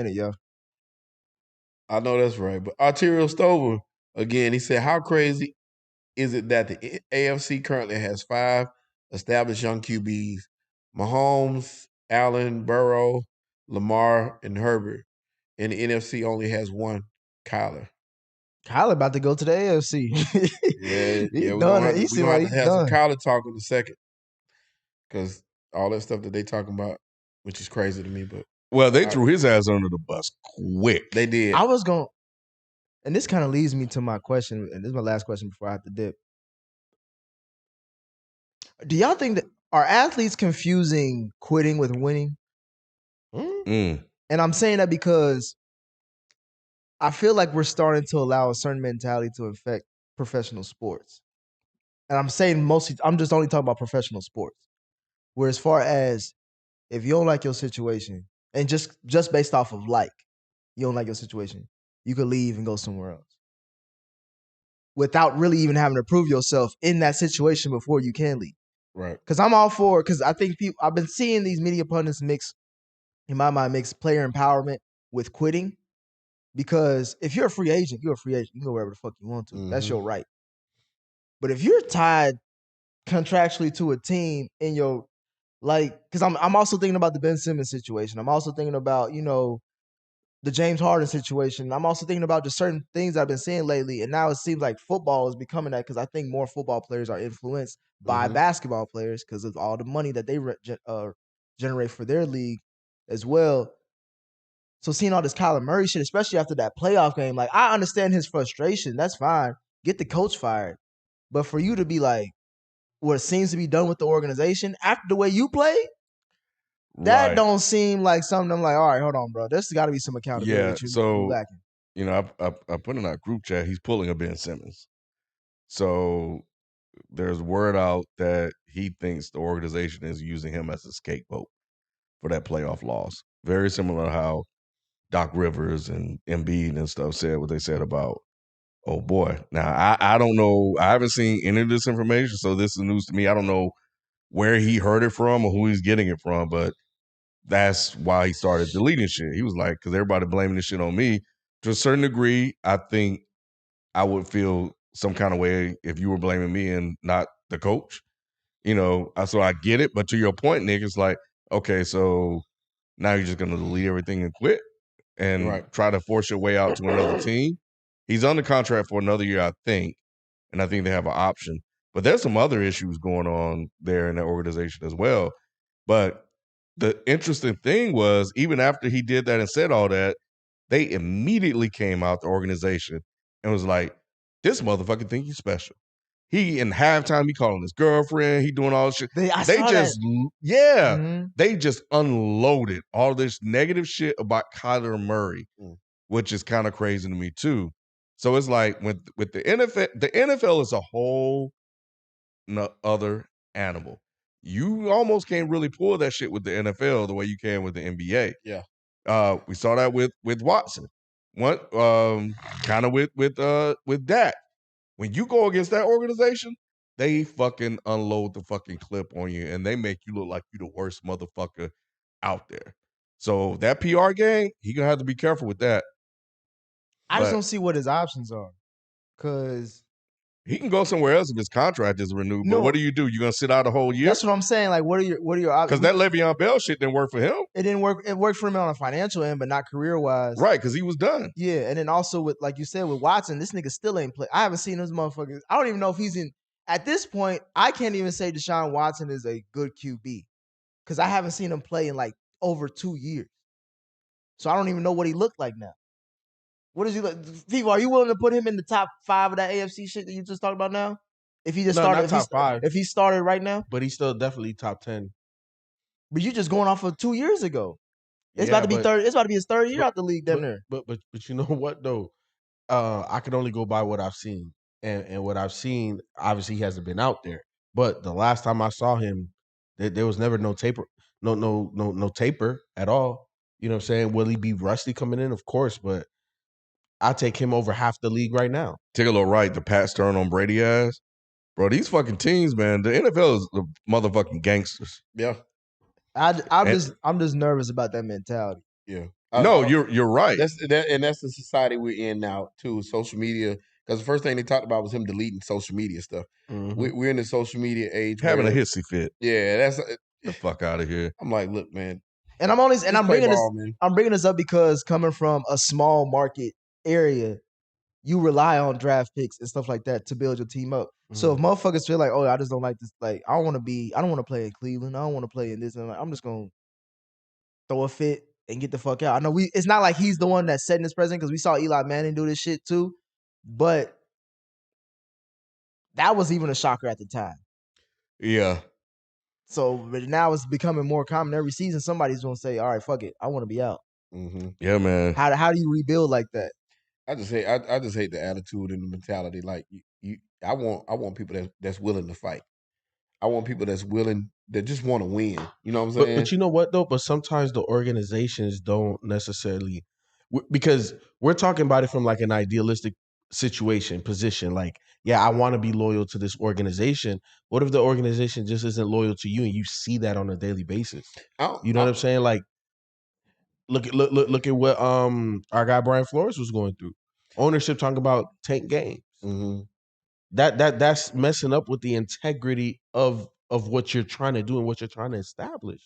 Yeah. I know that's right. But Arterial Stover, again, he said, how crazy is it that the AFC currently has 5 established young QBs? Mahomes, Allen, Burrow, Lamar, and Herbert. And the NFC only has 1, Kyler. Kyler about to go to the AFC. Yeah, He we're gonna done. have to, He we seems gonna like have to he's have some done. Kyler talk in a second. Because all that stuff that they talking about, which is crazy to me, but Well, they threw his ass under the bus quick. they did. I was going, and this kind of leads me to my question, and this is my last question before I have to dip. Do y'all think that are athletes confusing quitting with winning? Mm. And I'm saying that because I feel like we're starting to allow a certain mentality to affect professional sports. And I'm saying mostly, I'm just only talking about professional sports. Where as far as if you don't like your situation, and just based off of you don't like your situation, you could leave and go somewhere else without really even having to prove yourself in that situation before you can leave. Right. Because I'm all for, because I think I've been seeing these media pundits in my mind, mix player empowerment with quitting. Because if you're a free agent, you're a free agent. You can go wherever the fuck you want to. Mm-hmm. That's your right. But if you're tied contractually to a team in your, because I'm also thinking about the Ben Simmons situation. I'm also thinking about, the James Harden situation. I'm also thinking about just certain things I've been seeing lately. And now it seems like football is becoming that, because I think more football players are influenced by basketball players because of all the money that they generate for their league as well. So seeing all this Kyler Murray shit, especially after that playoff game, like, I understand his frustration. That's fine. Get the coach fired. But for you to be like, what seems to be done with the organization after the way you play, that don't seem like something I'm like, all right, hold on, bro. There's got to be some accountability Yeah, that you so lacking. I put in our group chat. He's pulling a Ben Simmons. So there's word out that he thinks the organization is using him as a scapegoat for that playoff loss. Very similar to how Doc Rivers and Embiid and stuff said what they said about, oh boy. Now, I don't know. I haven't seen any of this information, so this is news to me. I don't know where he heard it from or who he's getting it from, but that's why he started deleting shit. He was like, because everybody blaming this shit on me. To a certain degree, I think I would feel some kind of way if you were blaming me and not the coach. So I get it. But to your point, Nick, it's like, okay, so now you're just going to delete everything and quit and try to force your way out to another team. He's under contract for another year, I think, and I think they have an option. But there's some other issues going on there in the organization as well. But the interesting thing was, even after he did that and said all that, they immediately came out, the organization, and was like, this motherfucker think he's special. He, in halftime, he calling his girlfriend, he doing all this shit. They just unloaded all this negative shit about Kyler Murray, which is kind of crazy to me too. So it's like with the NFL is a whole other animal. You almost can't really pull that shit with the NFL the way you can with the NBA. Yeah. We saw that with Watson. What kind of with Dak. When you go against that organization, they fucking unload the fucking clip on you and they make you look like you the worst motherfucker out there. So that PR game, he gonna have to be careful with that. I just don't see what his options are, because he can go somewhere else if his contract is renewed. But what do? You gonna sit out a whole year? That's what I'm saying. Like, what are your options? Because that Le'Veon Bell shit didn't work for him. It didn't work. It worked for him on a financial end, but not career wise. Right, because he was done. Yeah, and then also with, like you said, with Watson, this nigga still ain't play. I haven't seen those motherfuckers. I don't even know if he's in. At this point, I can't even say Deshaun Watson is a good QB, because I haven't seen him play in like over 2 years. So I don't even know what he looked like now. What does he look? People, are you willing to put him in the top 5 of that AFC shit that you just talked about now? If he just started, not top 5. If he started right now, but he's still definitely top 10. But you just going off of 2 years ago. It's about to be third. It's about to be his third year out the league down there. But you know what though? I can only go by what I've seen, and what I've seen, obviously he hasn't been out there. But the last time I saw him, there was never no taper, no taper at all. You know what I'm saying? Will he be rusty coming in? Of course, but I take him over half the league right now. Take a little right, the Pat Stern on Brady ass. Bro, these fucking teams, man, the NFL is the motherfucking gangsters. Yeah. I'm just nervous about that mentality. Yeah. No, you're right. That's the society we're in now too. Social media, because the first thing they talked about was him deleting social media stuff. Mhm. We're in the social media age Having a where, hissy fit. yeah, that's. The fuck out of here. I'm like, look, man, And just I'm play bringing ball, man. this up because coming from a small market area, you rely on draft picks and stuff like that to build your team up. So if motherfuckers feel like, oh, I just don't like this, like I don't want to play in Cleveland, I don't want to play in this, and I'm just gonna throw a fit and get the fuck out. I know it's not like he's the one that's setting this precedent because we saw Eli Manning do this shit too, but that was even a shocker at the time. Yeah. So but now it's becoming more common every season. Somebody's gonna say, all right, fuck it, I want to be out. Mm-hmm. Yeah, man. How do you rebuild like that? I just hate the attitude and the mentality. Like I want people that's willing to fight. I want people that just want to win. You know what I'm saying? But you know what though? But sometimes the organizations don't necessarily, because we're talking about it from like an idealistic position. Like, yeah, I want to be loyal to this organization. What if the organization just isn't loyal to you, and you see that on a daily basis? You know what I'm saying? Like, look at what our guy Brian Flores was going through. Ownership talking about tank games. Mm-hmm. That's messing up with the integrity of what you're trying to do and what you're trying to establish.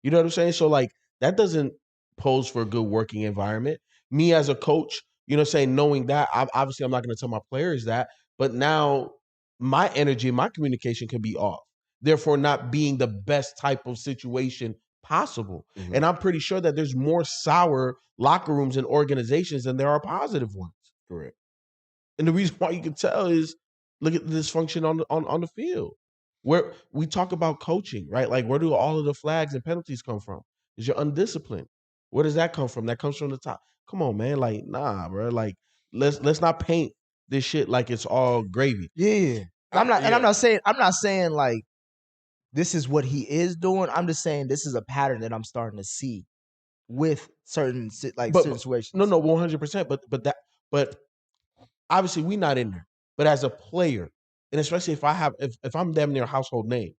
You know what I'm saying? So like that doesn't pose for a good working environment. Me as a coach, you know, saying knowing that obviously I'm not going to tell my players that, but now my energy, my communication can be off. Therefore, not being the best type of situation possible. Mm-hmm. And I'm pretty sure that there's more sour locker rooms and organizations than there are positive ones. Correct. And the reason why you can tell is look at the dysfunction on the field. Where we talk about coaching, right? Like where do all of the flags and penalties come from? Is you're undisciplined. Where does that come from? That comes from the top. Come on, man. Like, nah, bro. Like, let's not paint this shit like it's all gravy. Yeah. I'm not saying like this is what he is doing. I'm just saying this is a pattern that I'm starting to see with certain situations. No, 100%. But obviously we're not in there. But as a player, and especially if I'm damn near a household name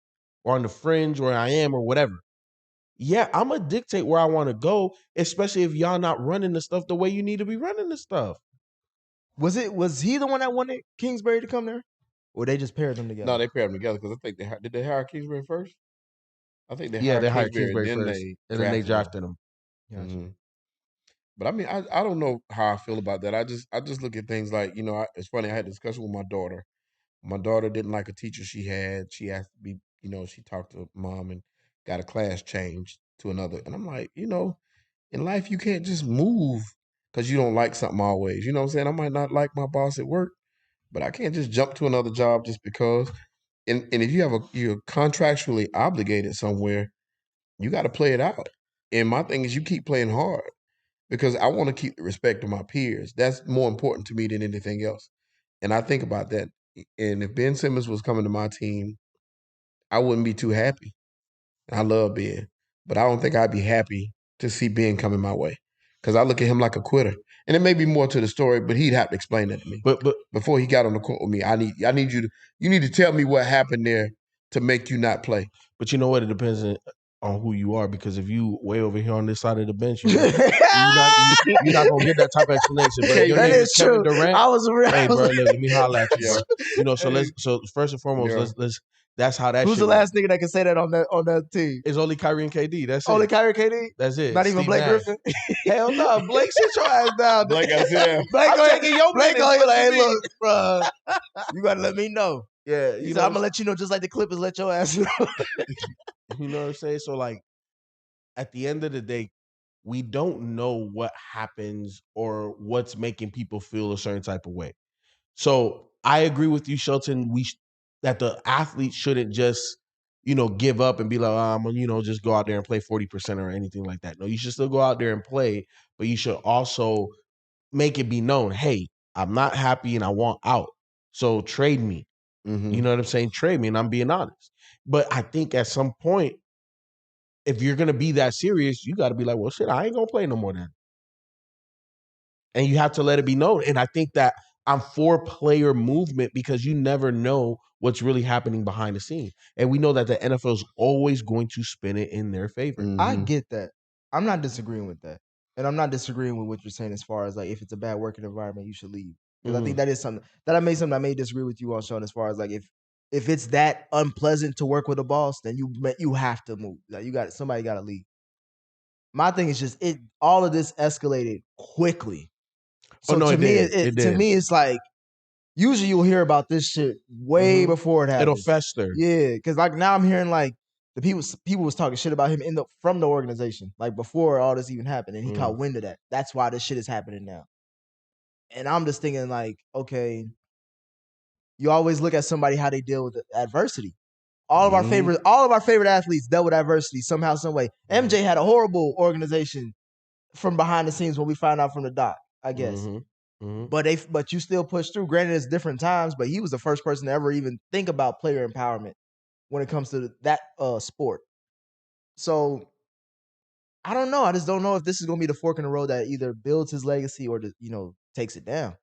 or on the fringe where I am or whatever, yeah, I'm gonna dictate where I want to go, especially if y'all not running the stuff the way you need to be running the stuff. Was he the one that wanted Kingsbury to come there? Or they just paired them together? No, they paired them together because I think did they hire Kingsbury first? I think they hired Kingsbury and first, and then they drafted him. Gotcha. Mm-hmm. But I mean, I don't know how I feel about that. I just look at things like, you know, it's funny. I had a discussion with my daughter. My daughter didn't like a teacher she had. She asked to be, you know, she talked to mom and got a class changed to another. And I'm like, you know, in life you can't just move because you don't like something always. You know what I'm saying? I might not like my boss at work, but I can't just jump to another job just because. And if you're contractually obligated somewhere, you got to play it out. And my thing is, you keep playing hard because I want to keep the respect of my peers. That's more important to me than anything else. And I think about that. And if Ben Simmons was coming to my team, I wouldn't be too happy. I love Ben, but I don't think I'd be happy to see Ben coming my way because I look at him like a quitter. And it may be more to the story, but he'd have to explain that to me. But before he got on the court with me, I need you to tell me what happened there to make you not play. But you know what? It depends on who you are, because if you way over here on this side of the bench, you're not gonna get that type of explanation. But if your That name is Kevin true. Durant, I was real. hey, bro, let me holler at you, Yeah. bro. You know, so first and foremost, let's that's how that. Who's shit the last nigga that can say that on that team? It's only Kyrie and KD. That's Only it. Kyrie KD? That's it. Not even Steve Blake Nash. Griffin? Hell no, Blake, sit your ass down. Blake got sit down. Blake I'm go ahead, taking your Blake minutes. go ahead, What like, you hey, mean? look, bro, you gotta let me know. Yeah, He said, I'm gonna let you know just like the Clippers let your ass know. You know what I'm saying? So like, at the end of the day, we don't know what happens or what's making people feel a certain type of way. So I agree with you, Shelton. That the athlete shouldn't just, give up and be like, just go out there and play 40% or anything like that. No, you should still go out there and play, but you should also make it be known, hey, I'm not happy and I want out. So trade me. Mm-hmm. You know what I'm saying? Trade me, and I'm being honest. But I think at some point, if you're gonna be that serious, you got to be like, well, shit, I ain't gonna play no more then. And you have to let it be known. And I think that I'm for player movement because you never know what's really happening behind the scene. And we know that the NFL is always going to spin it in their favor. Mm-hmm. I get that. I'm not disagreeing with that. And I'm not disagreeing with what you're saying as far as like if it's a bad working environment, you should leave. Because I think Mhm. that is something that I may disagree with you on, Sean, as far as like if it's that unpleasant to work with a boss, then you have to move. Like somebody got to leave. My thing is just all of this escalated quickly. Oh So no, to it me, did. It to did. me, it's like usually you'll hear about this shit way Mhm. before it It'll happens. fester. Yeah, because like now I'm hearing like the people was talking shit about him from the organization, like before all this even happened, and he caught wind of that. That's why this shit is happening now. And I'm just thinking like, okay, you always look at somebody how they deal with adversity. All of our favorite athletes dealt with adversity somehow, some way. MJ had a horrible organization from behind the scenes when we found out from the doc, I guess. But you still push through. Granted, it's different times, but he was the first person to ever even think about player empowerment when it comes to that sport. So I don't know. I just don't know if this is going to be the fork in the road that either builds his legacy or takes it down.